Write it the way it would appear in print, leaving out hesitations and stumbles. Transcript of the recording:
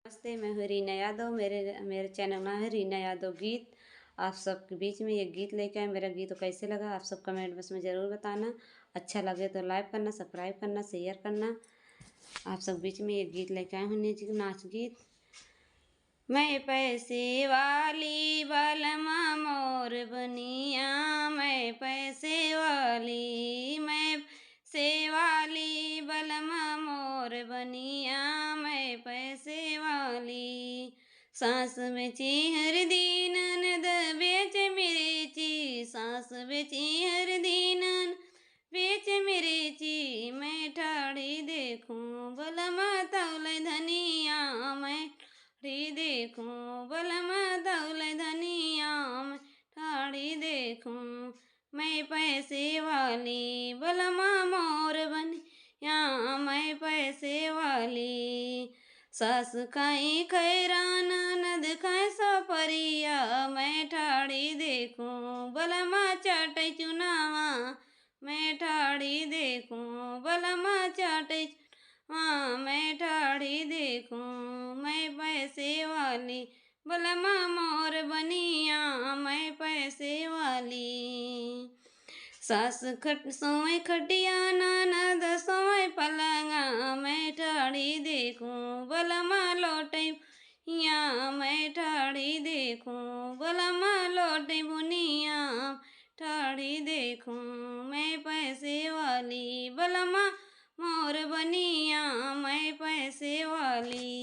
नमस्ते, मैं हूँ रीना यादव। मेरे मेरे चैनल में है रीना यादव गीत। आप सबके बीच में ये गीत लेके आए। मेरा गीत कैसे लगा आप सब कमेंट बॉक्स में ज़रूर बताना। अच्छा लगे तो लाइक करना, सब्सक्राइब करना, शेयर करना। आप सब बीच में ये गीत लेके आए हूँ, नाच गीत। मैं पैसे वाली बलमा मोर बनिया, मैं पैसे वाली, मैं पैसे वाली बलमा मोर बनिया, मैं पैसे वाली। सास बेची हर दिन नद बेच मिर्ची, सास बेची हर दिन बेच मिर्ची। मैं ठाड़ी देखूं बलमा तौले धनिया, मैं ठाड़ी देखूं बलमा तौले धनिया, मैं ठाड़ी देखूं। मैं पैसे वाली बलमा मोर बनिया, मैं पैसे वाली। सास खाई खैरान ननद खाए सपरिया, मैं ठाड़ी देखूं बलमा चाटे चुनावा, मैं ठाड़ी देखूं बलमा चाटे चुनावा, मैं ठाड़ी देखूं। मैं पैसे वाली बलमा मोर बनिया, मैं पैसे वाली। सास सोए खटिया ननद सोए पलंगा, मैं ठाड़ी देखूं बलमा लौटे बुनिया, मैं ठाड़ी देखूं बलमा लौटे बुनिया, ठाड़ी देखूं। मैं पैसे वाली बलमा मोर बनिया, मैं पैसे वाली।